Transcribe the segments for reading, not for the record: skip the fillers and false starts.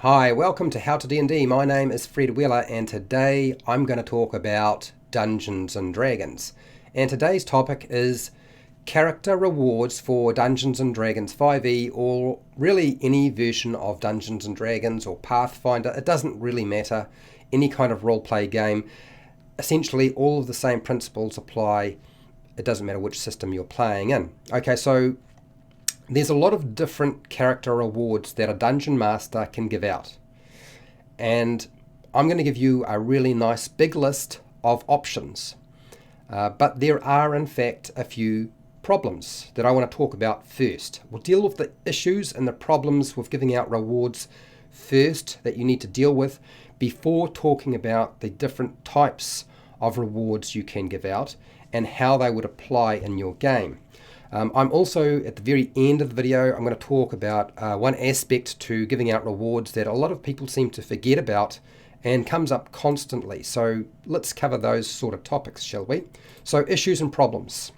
Hi, welcome to HowtoDandD. My name is Fred Wheeler and today I'm going to talk about Dungeons and Dragons. And today's topic is character rewards for Dungeons and Dragons 5e, or really any version of Dungeons and Dragons or Pathfinder. It doesn't really matter. Any kind of role-play game. Essentially all of the same principles apply. It doesn't matter which system you're playing in. Okay, so there's a lot of different character rewards that a dungeon master can give out. And I'm going to give you a really nice big list of options. But there are in fact a few problems that I want to talk about first. We'll deal with the issues and the problems with giving out rewards first that you need to deal with before talking about the different types of rewards you can give out and how they would apply in your game. I'm also, at the very end of the video, I'm going to talk about one aspect to giving out rewards that a lot of people seem to forget about and comes up constantly. So let's cover those sort of topics, shall we? So issues and problems.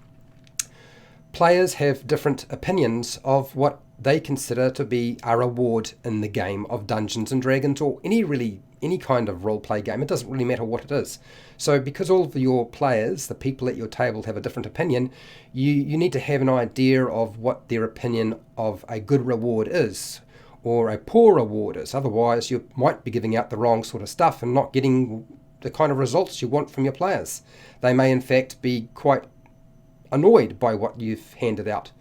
Players have different opinions of what they consider to be a reward in the game of Dungeons and Dragons, or any kind of role-play game. It doesn't really matter what it is. So because all of your players, the people at your table, have a different opinion, you need to have an idea of what their opinion of a good reward is, or a poor reward is. Otherwise you might be giving out the wrong sort of stuff and not getting the kind of results you want from your players. They may in fact be quite annoyed by what you've handed out.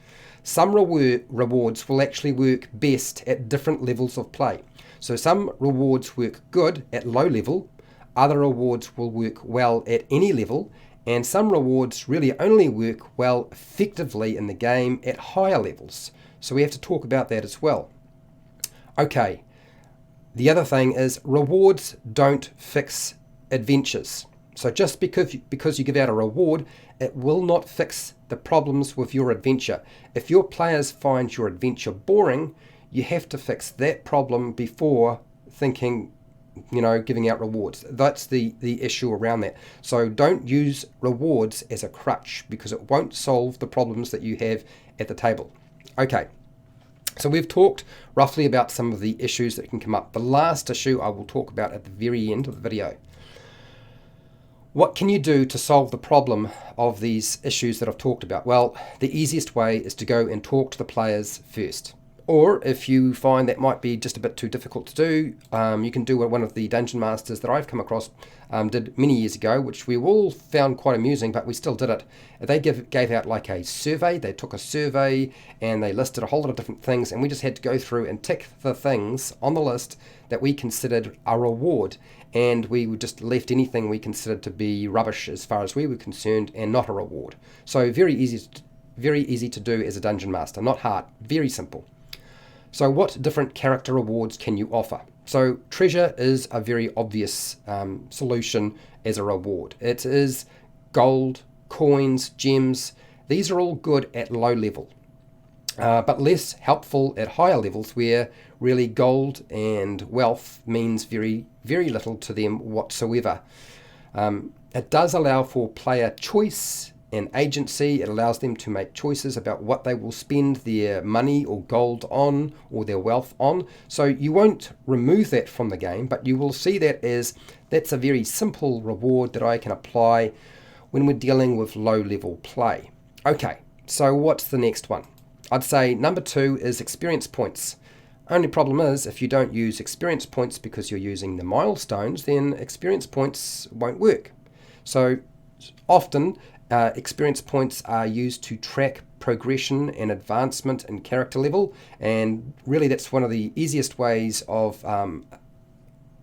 Some rewards will actually work best at different levels of play. So some rewards work good at low level, other rewards will work well at any level, and some rewards really only work well effectively in the game at higher levels. So we have to talk about that as well. Okay, the other thing is rewards don't fix adventures. So just because you give out a reward, it will not fix the problems with your adventure. If your players find your adventure boring, you have to fix that problem before thinking, giving out rewards. That's the issue around that. So don't use rewards as a crutch, because it won't solve the problems that you have at the table. Okay, so we've talked roughly about some of the issues that can come up. The last issue I will talk about at the very end of the video. What can you do to solve the problem of these issues that I've talked about? Well, the easiest way is to go and talk to the players first. Or if you find that might be just a bit too difficult to do, you can do what one of the dungeon masters that I've come across did many years ago, which we all found quite amusing, but we still did it. They gave out like a survey. They took a survey and they listed a whole lot of different things, and we just had to go through and tick the things on the list that we considered a reward, and we just left anything we considered to be rubbish as far as we were concerned and not a reward. So very easy to do as a dungeon master, not hard, very simple. So what different character rewards can you offer? So treasure is a very obvious solution as a reward. It is gold, coins, gems. These are all good at low level, but less helpful at higher levels, where really gold and wealth means very, very little to them whatsoever. It does allow for player choice and agency. It allows them to make choices about what they will spend their money or gold on, or their wealth on. So you won't remove that from the game, but you will see that as that's a very simple reward that I can apply when we're dealing with low level play. Okay, so what's the next one? I'd say number 2 is experience points. Only problem is, if you don't use experience points because you're using the milestones, then experience points won't work. So often experience points are used to track progression and advancement in character level, and really that's one of the easiest ways of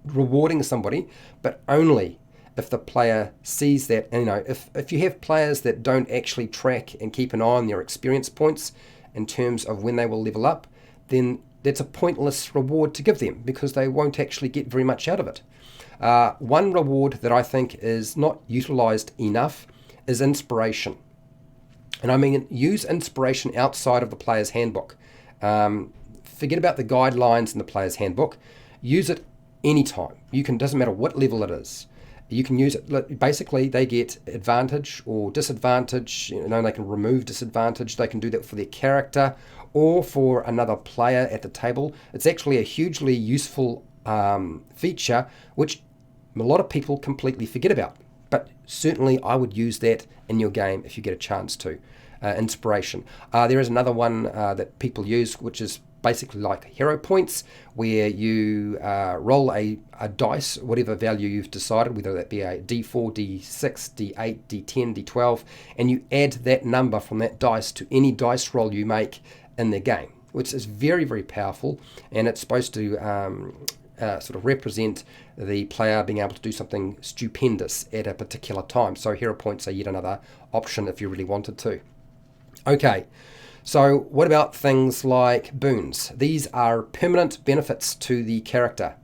rewarding somebody, but only if the player sees that. If you have players that don't actually track and keep an eye on their experience points in terms of when they will level up, then that's a pointless reward to give them, because they won't actually get very much out of it. One reward that I think is not utilized enough is inspiration. And I mean, use inspiration outside of the player's handbook. Forget about the guidelines in the player's handbook. Use it anytime. Doesn't matter what level it is. You can use it. Basically, they get advantage or disadvantage. They can remove disadvantage. They can do that for their character or for another player at the table. It's actually a hugely useful feature which a lot of people completely forget about. But certainly I would use that in your game if you get a chance to. Inspiration. There is another one that people use, which is basically like hero points, where you roll a dice, whatever value you've decided, whether that be a D4, D6, D8, D10, D12, and you add that number from that dice to any dice roll you make in the game, which is very, very powerful, and it's supposed to sort of represent the player being able to do something stupendous at a particular time. So hero points are yet another option if you really wanted to. Okay, so what about things like boons? These are permanent benefits to the character.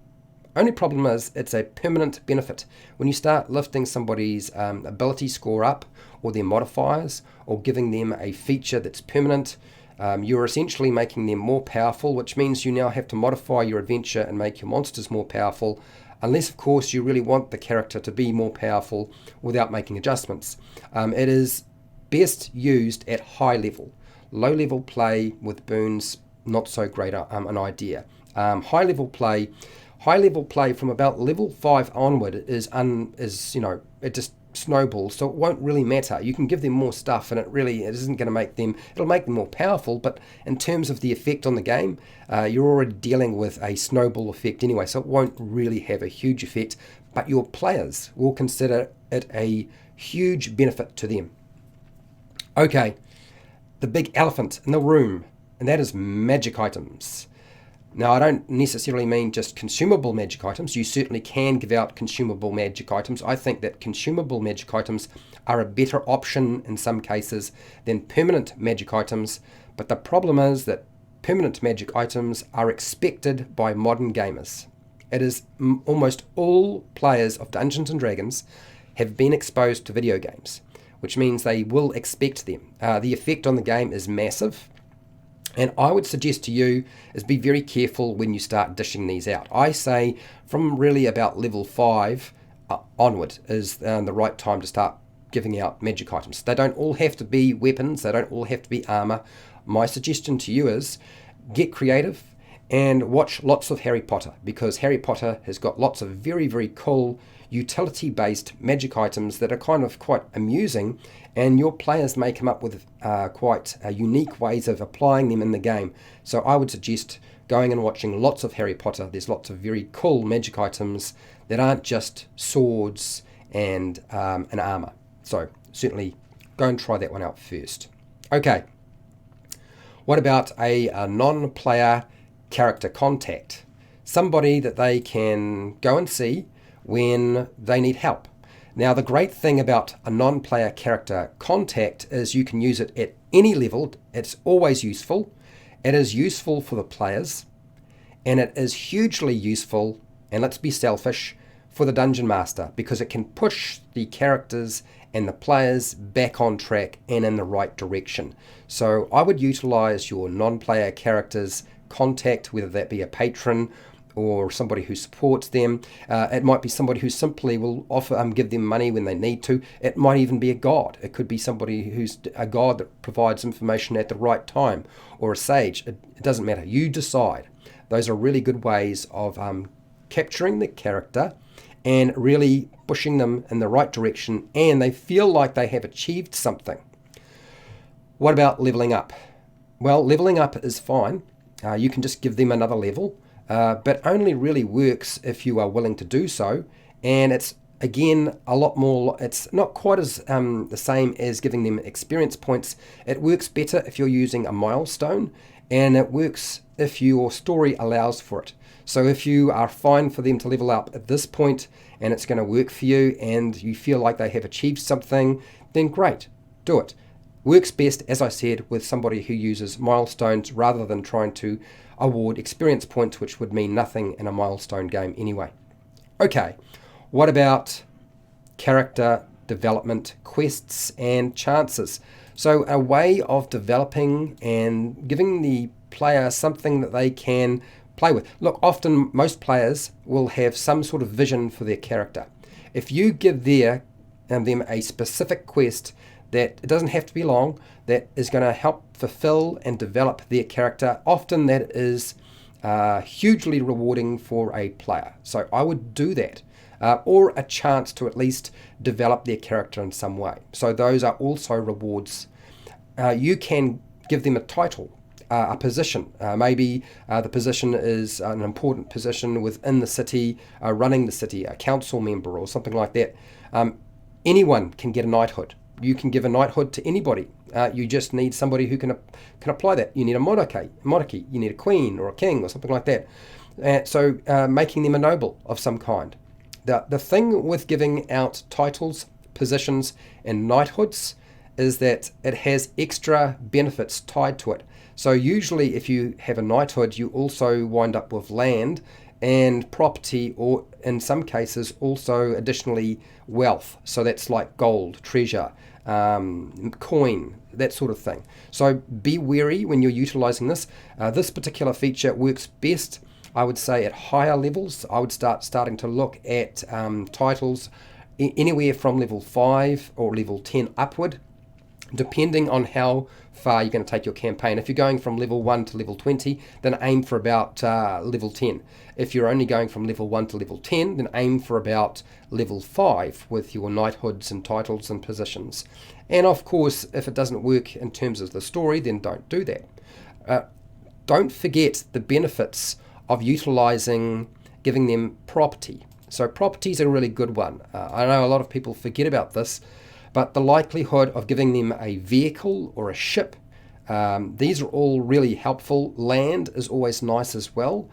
Only problem is it's a permanent benefit. When you start lifting somebody's ability score up, or their modifiers, or giving them a feature that's permanent, you're essentially making them more powerful, which means you now have to modify your adventure and make your monsters more powerful, unless of course you really want the character to be more powerful without making adjustments. It is best used at high level. Low level play with boons, not so great an idea. High level play from about level 5 onward is it just snowballs, so it won't really matter. You can give them more stuff and it isn't going to make them, it'll make them more powerful, but in terms of the effect on the game, you're already dealing with a snowball effect anyway, so it won't really have a huge effect, but your players will consider it a huge benefit to them. Okay, the big elephant in the room, and that is magic items. Now, I don't necessarily mean just consumable magic items. You certainly can give out consumable magic items. I think that consumable magic items are a better option in some cases than permanent magic items, but the problem is that permanent magic items are expected by modern gamers. It is almost all players of Dungeons & Dragons have been exposed to video games, which means they will expect them. The effect on the game is massive, and I would suggest to you is be very careful when you start dishing these out. I say from really about level 5 onward is the right time to start giving out magic items. They don't all have to be weapons, they don't all have to be armor. My suggestion to you is get creative and watch lots of Harry Potter, because Harry Potter has got lots of very, very cool utility-based magic items that are quite amusing, and your players may come up with quite unique ways of applying them in the game. So I would suggest going and watching lots of Harry Potter. There's lots of very cool magic items that aren't just swords and an armor. So certainly go and try that one out first. Okay, what about a non-player character contact? Somebody that they can go and see when they need help. Now, the great thing about a non-player character contact is you can use it at any level. It's always useful. It is useful for the players, and it is hugely useful, and let's be selfish, for the Dungeon Master, because it can push the characters and the players back on track and in the right direction. So I would utilize your non-player characters contact, whether that be a patron or somebody who supports them. It might be somebody who simply will offer give them money when they need to. It might even be a god. It could be somebody who's a god that provides information at the right time, or a sage. It doesn't matter. You decide. Those are really good ways of capturing the character and really pushing them in the right direction, and they feel like they have achieved something. What about leveling up? Well, leveling up is fine. You can just give them another level. But only really works if you are willing to do so, and it's again a lot more, it's not quite as the same as giving them experience points. It works better if you're using a milestone, and it works if your story allows for it. So if you are fine for them to level up at this point and it's going to work for you and you feel like they have achieved something, then great, do it. Works best, as I said, with somebody who uses milestones rather than trying to award experience points, which would mean nothing in a milestone game anyway. Okay, what about character development quests and chances? So a way of developing and giving the player something that they can play with. Look, often most players will have some sort of vision for their character. If you give them a specific quest that it doesn't have to be long, that is going to help fulfill and develop their character, often that is hugely rewarding for a player. So I would do that. Or a chance to at least develop their character in some way. So those are also rewards. You can give them a title, a position. Maybe the position is an important position within the city, running the city, a council member or something like that. Anyone can get a knighthood. You can give a knighthood to anybody. You just need somebody who can apply that. You need a monarchy. You need a queen or a king or something like that. So making them a noble of some kind. The thing with giving out titles, positions, and knighthoods is that it has extra benefits tied to it. So usually if you have a knighthood, you also wind up with land and property, or in some cases also additionally wealth. So that's like gold, treasure, coin, that sort of thing. So be wary when you're utilizing this. This particular feature works best, I would say, at higher levels. I would starting to look at titles anywhere from level 5 or level 10 upward, depending on how far you're going to take your campaign. If you're going from level 1 to level 20, then aim for about level 10. If you're only going from level 1 to level 10, then aim for about level 5 with your knighthoods and titles and positions. And of course, if it doesn't work in terms of the story, then don't do that. Don't forget the benefits of utilizing, giving them property. So property's a really good one. I know a lot of people forget about this, but the likelihood of giving them a vehicle or a ship, these are all really helpful. Land is always nice as well.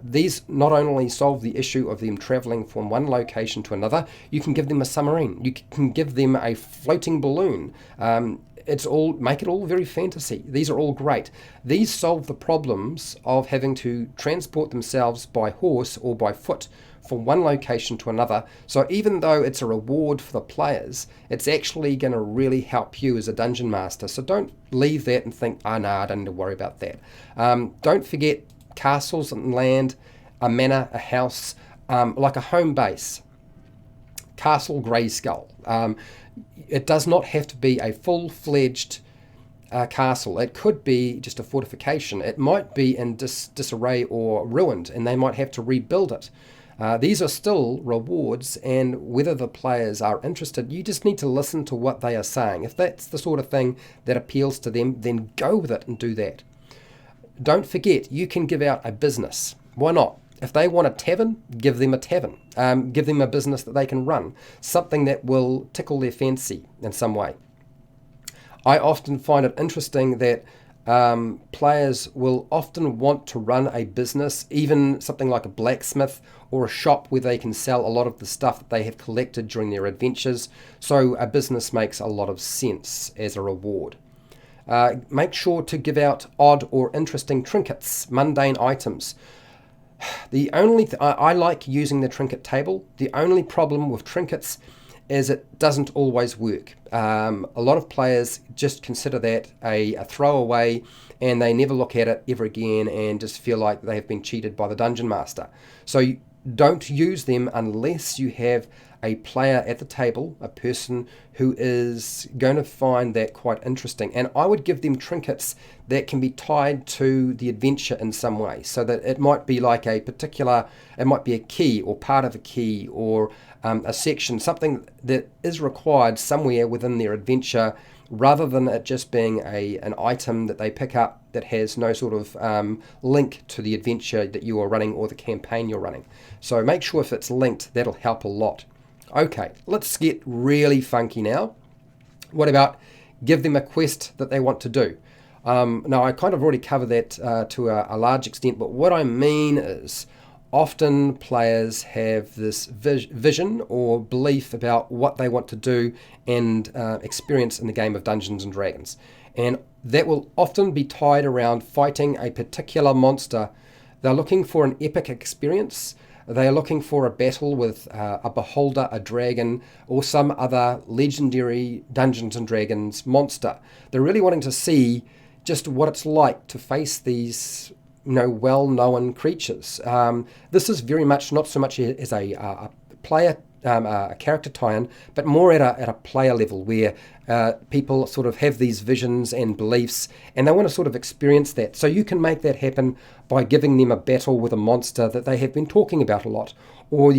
These not only solve the issue of them traveling from one location to another, you can give them a submarine, you can give them a floating balloon. Make it all very fantasy. These are all great. These solve the problems of having to transport themselves by horse or by foot from one location to another. So even though it's a reward for the players, it's actually going to really help you as a dungeon master. So don't leave that and think, oh no, I don't need to worry about that. Don't forget castles and land, a manor, a house, like a home base. Castle Greyskull. It does not have to be a full-fledged castle. It could be just a fortification. It might be in disarray or ruined, and they might have to rebuild it. These are still rewards, and whether the players are interested, you just need to listen to what they are saying. If that's the sort of thing that appeals to them, then go with it and do that. Don't forget, you can give out a business. Why not? If they want a tavern, give them a tavern. Give them a business that they can run, something that will tickle their fancy in some way. I often find it interesting that players will often want to run a business, even something like a blacksmith or a shop where they can sell a lot of the stuff that they have collected during their adventures. So a business makes a lot of sense as a reward. Make sure to give out odd or interesting trinkets, mundane items. The only I like using the trinket table. The only problem with trinkets is it doesn't always work. A lot of players just consider that a throwaway, and they never look at it ever again and just feel like they have been cheated by the dungeon master. So don't use them unless you have a player at the table, a person who is going to find that quite interesting. And I would give them trinkets that can be tied to the adventure in some way, so that it might be like it might be a key or part of a key or a section, something that is required somewhere within their adventure, rather than it just being an item that they pick up that has no sort of link to the adventure that you are running or the campaign you're running. So make sure if it's linked, that'll help a lot. Okay, let's get really funky now. What about give them a quest that they want to do? Now, I kind of already covered that to a large extent, but what I mean is often players have this vision or belief about what they want to do and experience in the game of Dungeons and Dragons. And that will often be tied around fighting a particular monster. They're looking for an epic experience. They are looking for a battle with a beholder, a dragon, or some other legendary Dungeons and Dragons monster. They're really wanting to see just what it's like to face these well-known creatures. This is very much not so much as a player a character tie-in, but more at a player level where people sort of have these visions and beliefs and they want to sort of experience that. So you can make that happen by giving them a battle with a monster that they have been talking about a lot. Or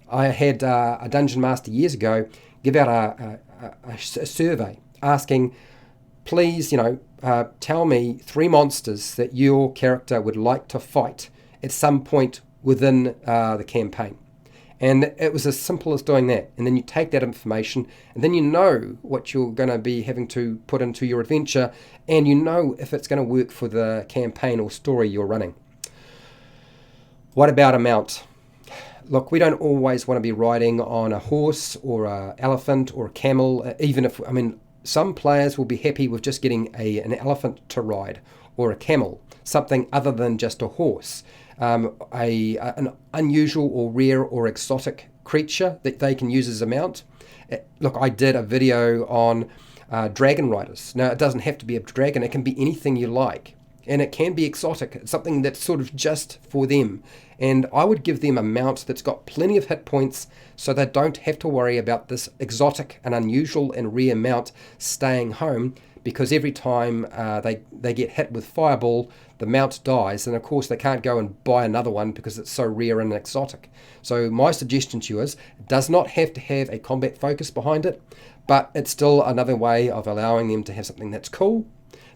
I had a dungeon master years ago give out a survey asking, please, tell me 3 monsters that your character would like to fight at some point within the campaign. And it was as simple as doing that. And then you take that information and then you know what you're going to be having to put into your adventure, and you know if it's going to work for the campaign or story you're running. What about a mount? Look, we don't always want to be riding on a horse or an elephant or a camel, even if, some players will be happy with just getting an elephant to ride, or a camel, something other than just a horse. An unusual or rare or exotic creature that they can use as a mount. Look, I did a video on dragon riders. Now, it doesn't have to be a dragon. It can be anything you like. And it can be exotic. It's something that's sort of just for them. And I would give them a mount that's got plenty of hit points so they don't have to worry about this exotic and unusual and rare mount staying home, because every time they get hit with fireball, the mount dies, and of course they can't go and buy another one because it's so rare and exotic. So my suggestion to you is, it does not have to have a combat focus behind it, but it's still another way of allowing them to have something that's cool,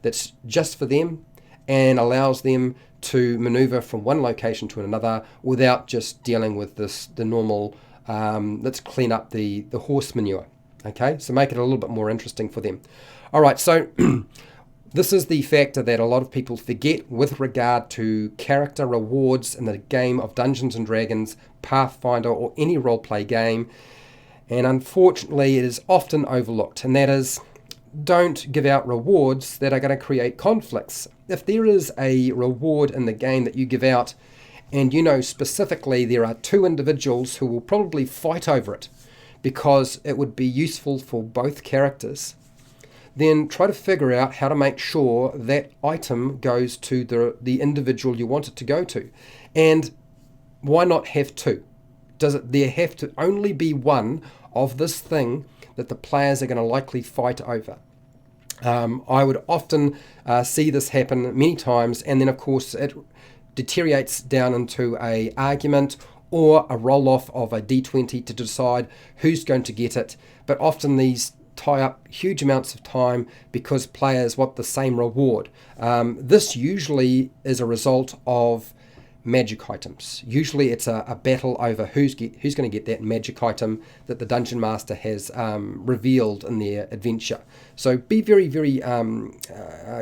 that's just for them, and allows them to maneuver from one location to another without just dealing with the normal, let's clean up the horse manure. Okay, so make it a little bit more interesting for them. All right, so this is the factor that a lot of people forget with regard to character rewards in the game of Dungeons and Dragons, Pathfinder, or any roleplay game. And unfortunately, it is often overlooked, and that is, don't give out rewards that are going to create conflicts. If there is a reward in the game that you give out, and you know specifically there are 2 individuals who will probably fight over it because it would be useful for both characters, then try to figure out how to make sure that item goes to the individual you want it to go to. And why not have 2? Does there have to only be one of this thing that the players are going to likely fight over? I would often see this happen many times, and then of course it deteriorates down into a argument or a roll-off of a D20 to decide who's going to get it. But often these tie up huge amounts of time because players want the same reward. This usually is a result of magic items. Usually it's a battle over who's going to get that magic item that the Dungeon Master has revealed in their adventure. So be very, very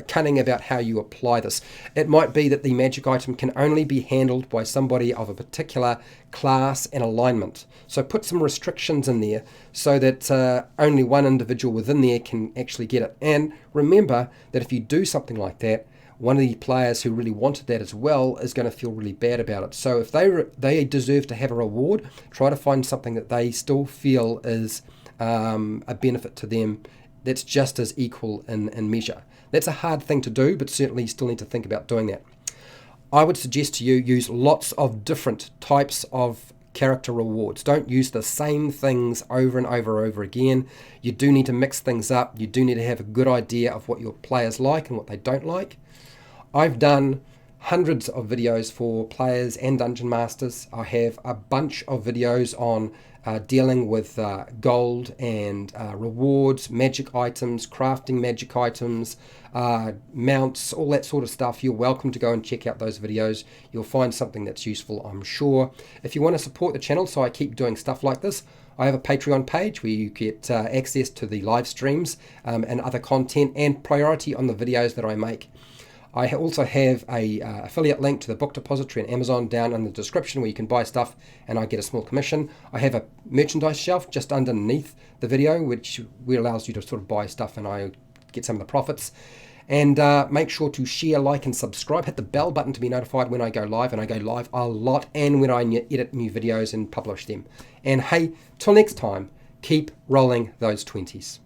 cunning about how you apply this. It might be that the magic item can only be handled by somebody of a particular class and alignment. So put some restrictions in there so that only one individual within there can actually get it. And remember that if you do something like that, one of the players who really wanted that as well is going to feel really bad about it. So if they deserve to have a reward, try to find something that they still feel is a benefit to them that's just as equal in measure. That's a hard thing to do, but certainly you still need to think about doing that. I would suggest to you use lots of different types of character rewards. Don't use the same things over and over again. You do need to mix things up. You do need to have a good idea of what your players like and what they don't like. I've done hundreds of videos for players and dungeon masters. I have a bunch of videos on dealing with gold and rewards, magic items, crafting magic items, mounts, all that sort of stuff. You're welcome to go and check out those videos. You'll find something that's useful, I'm sure. If you want to support the channel so I keep doing stuff like this, I have a Patreon page where you get access to the live streams and other content and priority on the videos that I make. I also have a affiliate link to the book depository and Amazon down in the description where you can buy stuff and I get a small commission. I have a merchandise shelf just underneath the video which allows you to sort of buy stuff and I get some of the profits. And make sure to share, like and subscribe. Hit the bell button to be notified when I go live, and I go live a lot, and when I edit new videos and publish them. And hey, till next time, keep rolling those 20s.